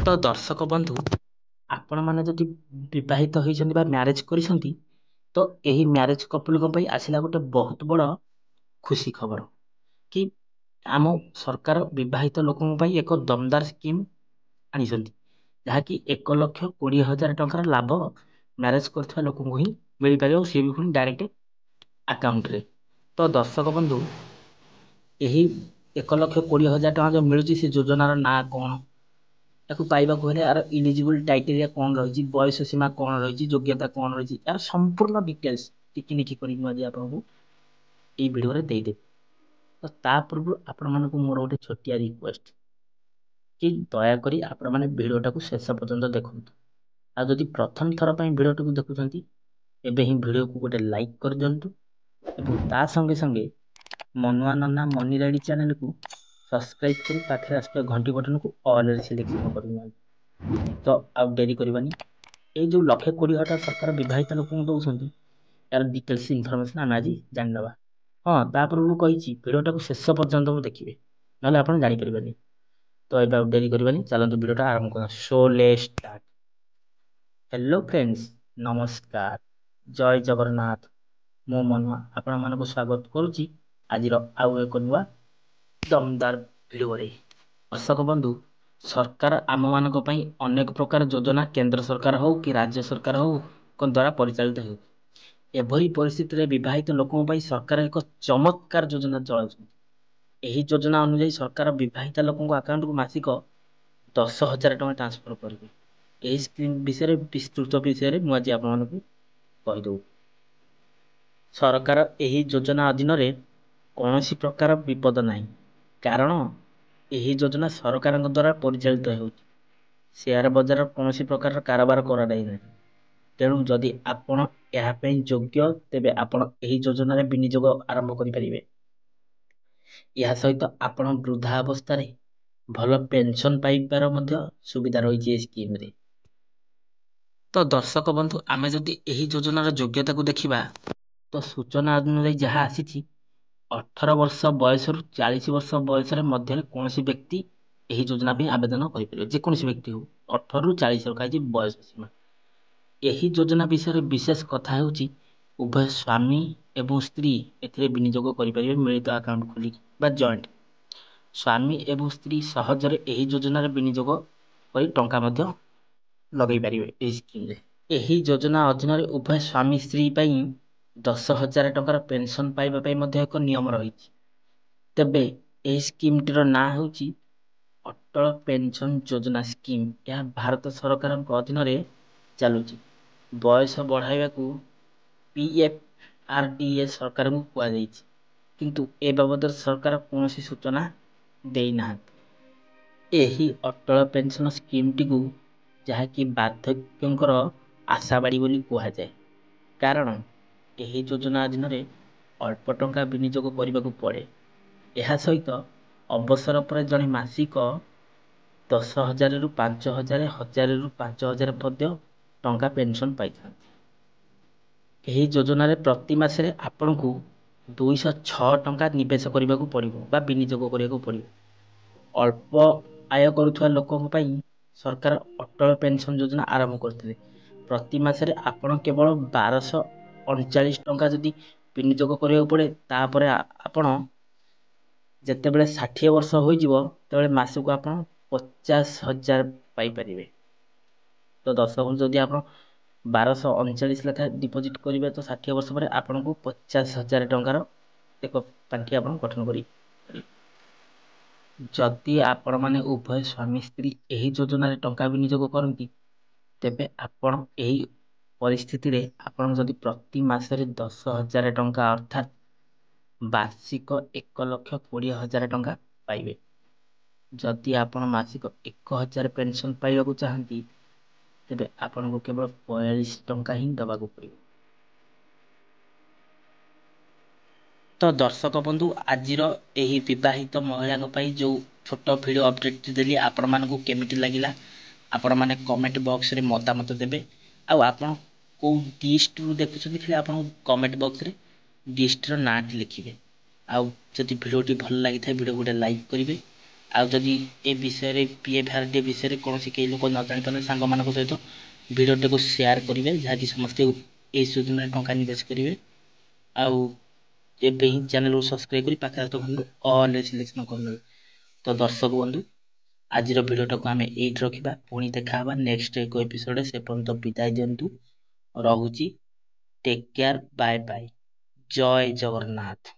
ତ ଦର୍ଶକ ବନ୍ଧୁ ଆପଣମାନେ ଯଦି ବିବାହିତ ହୋଇଛନ୍ତି ବା ମ୍ୟାରେଜ କରିଛନ୍ତି ତ ଏହି ମ୍ୟାରେଜ କପଲଙ୍କ ପାଇଁ ଆସିଲା ଗୋଟେ ବହୁତ ବଡ଼ ଖୁସି ଖବର କି ଆମ ସରକାର ବିବାହିତ ଲୋକଙ୍କ ପାଇଁ ଏକ ଦମଦାର ସ୍କିମ୍ ଆଣିଛନ୍ତି ଯାହାକି 1,20,000 ଟଙ୍କାର ଲାଭ ମ୍ୟାରେଜ କରୁଥିବା ଲୋକଙ୍କୁ ହିଁ ମିଳିପାରିବ ସିଏ ବି ପୁଣି ଡାଇରେକ୍ଟ ଆକାଉଣ୍ଟରେ। ତ ଦର୍ଶକ ବନ୍ଧୁ ଏହି 1,20,000 ଟଙ୍କା ଯେଉଁ ମିଳୁଛି ସେ ଯୋଜନାର ନାଁ କ'ଣ, ତାକୁ ପାଇବାକୁ ହେଲେ ଏହାର ଇଲିଜିବୁଲ୍ କ୍ରାଇଟେରିଆ କ'ଣ ରହିଛି, ବୟସ ସୀମା କ'ଣ ରହିଛି, ଯୋଗ୍ୟତା କ'ଣ ରହିଛି, ଏହାର ସମ୍ପୂର୍ଣ୍ଣ ଡିଟେଲ୍ସ ଟିକିନିଖି କରିକି ମୁଁ ଆଜି ଆପଣଙ୍କୁ ଏଇ ଭିଡ଼ିଓରେ ଦେଇଦେବି। ତ ତା ପୂର୍ବରୁ ଆପଣମାନଙ୍କୁ ମୋର ଗୋଟେ ଛୋଟିଆ ରିକ୍ୱେଷ୍ଟ କି ଦୟାକରି ଆପଣମାନେ ଭିଡ଼ିଓଟାକୁ ଶେଷ ପର୍ଯ୍ୟନ୍ତ ଦେଖନ୍ତୁ। ଆଉ ଯଦି ପ୍ରଥମ ଥର ପାଇଁ ଭିଡ଼ିଓଟିକୁ ଦେଖୁଛନ୍ତି ଏବେ ହିଁ ଭିଡ଼ିଓକୁ ଗୋଟେ ଲାଇକ୍ କରିଦିଅନ୍ତୁ ଏବଂ ତା ସଙ୍ଗେ ସଙ୍ଗେ ମନୁଆ ନନା ମନି ରାଇଡ଼ି ଚ୍ୟାନେଲକୁ ସବସ୍କ୍ରାଇବ୍ କରି ପାଖରେ ଆସୁଥିବା ଘଣ୍ଟି ବଟନକୁ ଅଲ୍ରେ ସିଲେକ୍ସନ୍ କରିନିଅନ୍ତୁ। ତ ଆଉ ଡେରି କରିବାନି, ଏଇ ଯେଉଁ 1,20,000 ସରକାର ବିବାହିତ ଲୋକଙ୍କୁ ଦେଉଛନ୍ତି ଏହାର ଡିଟେଲ୍ସ ଇନଫର୍ମେସନ୍ ଆମେ ଆଜି ଜାଣିନେବା। ହଁ, ତା ପୂର୍ବରୁ କହିଛି ଭିଡ଼ିଓଟାକୁ ଶେଷ ପର୍ଯ୍ୟନ୍ତ ଦେଖିବେ, ନହେଲେ ଆପଣ ଜାଣିପାରିବେନି। ତ ଏବେ ଆଉ ଡେରି କରିବାନି, ଚାଲନ୍ତୁ ଭିଡ଼ିଓଟା ଆରମ୍ଭ କରିବା। Show let's start. Hello friends, ନମସ୍କାର, ଜୟ ଜଗନ୍ନାଥ। ମୁଁ ମନୁଆ ଆପଣମାନଙ୍କୁ ସ୍ୱାଗତ କରୁଛି ଆଜିର ଆଉ ଏକ ନୂଆ ଦମଦାର ଭିଡ଼ିଓରେ। ଦର୍ଶକ ବନ୍ଧୁ, ସରକାର ଆମମାନଙ୍କ ପାଇଁ ଅନେକ ପ୍ରକାର ଯୋଜନା କେନ୍ଦ୍ର ସରକାର ହେଉ କି ରାଜ୍ୟ ସରକାର ହେଉଙ୍କ ଦ୍ୱାରା ପରିଚାଳିତ ହେଉଛି। ଏଭଳି ପରିସ୍ଥିତିରେ ବିବାହିତ ଲୋକଙ୍କ ପାଇଁ ସରକାର ଏକ ଚମତ୍କାର ଯୋଜନା ଚଳାଉଛନ୍ତି। ଏହି ଯୋଜନା ଅନୁଯାୟୀ ସରକାର ବିବାହିତ ଲୋକଙ୍କ ଆକାଉଣ୍ଟକୁ ମାସିକ 10,000 ଟଙ୍କା ଟ୍ରାନ୍ସଫର କରିବେ। ଏହି ସ୍କିମ୍ ବିଷୟରେ ବିସ୍ତୃତ ବିଷୟରେ ମୁଁ ଆଜି ଆପଣମାନଙ୍କୁ କହିଦେଉଛି। ସରକାର ଏହି ଯୋଜନା ଅଧୀନରେ କୌଣସି ପ୍ରକାର ବିପଦ ନାହିଁ, କାରଣ ଏହି ଯୋଜନା ସରକାରଙ୍କ ଦ୍ୱାରା ପରିଚାଳିତ ହେଉଛି। ସେୟାର ବଜାର କୌଣସି ପ୍ରକାରର କାରବାର କରାଯାଇ ନାହିଁ। ତେଣୁ ଯଦି ଆପଣ ଏହା ପାଇଁ ଯୋଗ୍ୟ ତେବେ ଆପଣ ଏହି ଯୋଜନାରେ ବିନିଯୋଗ ଆରମ୍ଭ କରିପାରିବେ। ଏହା ସହିତ ଆପଣ ବୃଦ୍ଧା ଅବସ୍ଥାରେ ଭଲ ପେନସନ୍ ପାଇବାର ମଧ୍ୟ ସୁବିଧା ରହିଛି ଏହି ସ୍କିମ୍ରେ। ତ ଦର୍ଶକ ବନ୍ଧୁ, ଆମେ ଯଦି ଏହି ଯୋଜନାର ଯୋଗ୍ୟତାକୁ ଦେଖିବା ତ ସୂଚନା ଅନୁଯାୟୀ ଯାହା ଆସିଛି 18 ବର୍ଷ ବୟସରୁ 40 ବର୍ଷ ବୟସରେ ମଧ୍ୟରେ କୌଣସି ବ୍ୟକ୍ତି ଏହି ଯୋଜନା ପାଇଁ ଆବେଦନ କରିପାରିବେ। ଯେକୌଣସି ବ୍ୟକ୍ତି ହେଉ, 18ରୁ 40 ରଖାଯାଇଛି ବୟସ ସୀମା। ଏହି ଯୋଜନା ବିଷୟରେ ବିଶେଷ କଥା ହେଉଛି ଉଭୟ ସ୍ୱାମୀ ଏବଂ ସ୍ତ୍ରୀ ଏଥିରେ ବିନିଯୋଗ କରିପାରିବେ ମିଳିତ ଆକାଉଣ୍ଟ ଖୋଲିକି ବା ଜଏଣ୍ଟ। ସ୍ୱାମୀ ଏବଂ ସ୍ତ୍ରୀ ସହଜରେ ଏହି ଯୋଜନାରେ ବିନିଯୋଗ କରି ଟଙ୍କା ମଧ୍ୟ ଲଗାଇ ପାରିବେ ଏହି ସ୍କିମ୍ରେ। ଏହି ଯୋଜନା ଅଧୀନରେ ଉଭୟ ସ୍ୱାମୀ ସ୍ତ୍ରୀ ପାଇଁ 10,000 ଟଙ୍କାର ପେନସନ୍ ପାଇବା ପାଇଁ ମଧ୍ୟ ଏକ ନିୟମ ରହିଛି। ତେବେ ଏହି ସ୍କିମ୍ଟିର ନାଁ ହେଉଛି ଅଟଳ ପେନସନ୍ ଯୋଜନା ସ୍କିମ୍। ଏହା ଭାରତ ସରକାରଙ୍କ ଅଧୀନରେ ଚାଲୁଛି। ବୟସ ବଢ଼ାଇବାକୁ PFRDA ସରକାରଙ୍କୁ କୁହାଯାଇଛି, କିନ୍ତୁ ଏ ବାବଦରେ ସରକାର କୌଣସି ସୂଚନା ଦେଇନାହାନ୍ତି। ଏହି ଅଟଳ ପେନସନ୍ ସ୍କିମ୍ଟିକୁ ଯାହାକି ବାର୍ଦ୍ଧକ୍ୟଙ୍କର ଆଶାବାଡ଼ି ବୋଲି କୁହାଯାଏ, କାରଣ ଏହି ଯୋଜନା ଅଧୀନରେ ଅଳ୍ପ ଟଙ୍କା ବିନିଯୋଗ କରିବାକୁ ପଡ଼େ। ଏହା ସହିତ ଅବସର ପରେ ଜଣେ ମାସିକ 10,000ରୁ 5,000, 1,000ରୁ 5,000 ମଧ୍ୟ ଟଙ୍କା ପେନସନ୍ ପାଇଥାନ୍ତି। ଏହି ଯୋଜନାରେ ପ୍ରତି ମାସରେ ଆପଣଙ୍କୁ 206 ଟଙ୍କା ନିବେଶ କରିବାକୁ ପଡ଼ିବ ବା ବିନିଯୋଗ କରିବାକୁ ପଡ଼ିବ। ଅଳ୍ପ ଆୟ କରୁଥିବା ଲୋକଙ୍କ ପାଇଁ ସରକାର ଅଟଳ ପେନସନ୍ ଯୋଜନା ଆରମ୍ଭ କରିଥିଲେ। ପ୍ରତି ମାସରେ ଆପଣ କେବଳ 1,239 ଟଙ୍କା ଯଦି ବିନିଯୋଗ କରିବାକୁ ପଡ଼େ, ତାପରେ ଆପଣ ଯେତେବେଳେ 60 ବର୍ଷ ହୋଇଯିବ ସେତେବେଳେ ମାସକୁ ଆପଣ 50,000 ପାଇପାରିବେ। ତ ଦର୍ଶକ, ଯଦି ଆପଣ 1,239 ଲେଖାଏଁ ଡିପୋଜିଟ୍ କରିବେ ତ 60 ବର୍ଷ ପରେ ଆପଣଙ୍କୁ 50,000 ଟଙ୍କାର ଏକ ପାଣ୍ଠି ଆପଣ ଗଠନ କରିପାରିବେ। ଯଦି ଆପଣମାନେ ଉଭୟ ସ୍ୱାମୀ ସ୍ତ୍ରୀ ଏହି ଯୋଜନାରେ ଟଙ୍କା ବିନିଯୋଗ କରନ୍ତି ତେବେ ଆପଣ ଏହି ପରିସ୍ଥିତିରେ ଆପଣ ଯଦି ପ୍ରତି ମାସରେ 10,000 ଟଙ୍କା ଅର୍ଥାତ୍ ବାର୍ଷିକ 1,20,000 ଟଙ୍କା ପାଇବେ। ଯଦି ଆପଣ ମାସିକ 1,000 ପେନସନ୍ ପାଇବାକୁ ଚାହାନ୍ତି ତେବେ ଆପଣଙ୍କୁ କେବଳ 42 ଟଙ୍କା ହିଁ ଦେବାକୁ ପଡ଼ିବ। ତ ଦର୍ଶକ ବନ୍ଧୁ, ଆଜିର ଏହି ବିବାହିତ ମହିଳାଙ୍କ ପାଇଁ ଯେଉଁ ଛୋଟ ଭିଡ଼ିଓ ଅପଡ଼େଟ୍ ଦେଲି ଆପଣମାନଙ୍କୁ କେମିତି ଲାଗିଲା ଆପଣମାନେ କମେଣ୍ଟ ବକ୍ସରେ ମତାମତ ଦେବେ। ଆଉ ଆପଣ କେଉଁ ଡିଷ୍ଟ୍ରିକ୍ଟରୁ ଦେଖୁଛନ୍ତି ଖାଲି ଆପଣ କମେଣ୍ଟ ବକ୍ସରେ ଡିଷ୍ଟ୍ରିକ୍ଟର ନାଁଟି ଲେଖିବେ। ଆଉ ଯଦି ଭିଡ଼ିଓଟି ଭଲ ଲାଗିଥାଏ ଭିଡ଼ିଓକୁ ଗୋଟେ ଲାଇକ୍ କରିବେ ଆଉ ଯଦି ଏ ବିଷୟରେ PFRDA ବିଷୟରେ କୌଣସି କେହି ଲୋକ ନ ଜାଣିପାରନ୍ତି ସାଙ୍ଗମାନଙ୍କ ସହିତ ଭିଡ଼ିଓଟିକୁ ସେୟାର କରିବେ, ଯାହାକି ସମସ୍ତେ ଏହି ଯୋଜନାରେ ଟଙ୍କା ନିବେଶ କରିବେ। ଆଉ ଏବେ ହିଁ ଚ୍ୟାନେଲକୁ ସବସ୍କ୍ରାଇବ କରି ପାଖରେ ତ ଅଲ୍ ସିଲେକ୍ସନ କରିନେବେ। ତ ଦର୍ଶକ ବନ୍ଧୁ, ଆଜିର ଭିଡ଼ିଓଟାକୁ ଆମେ ଏଇଠି ରଖିବା, ପୁଣି ଦେଖା ହେବା ନେକ୍ସଟ ଏକ ଏପିସୋଡ଼ରେ। ସେ ପର୍ଯ୍ୟନ୍ତ ବିଦାୟ ଦିଅନ୍ତୁ, ରହୁଛି। ଟେକ୍ କେୟାର, ବାଏ ବାଏ, ଜୟ ଜଗନ୍ନାଥ।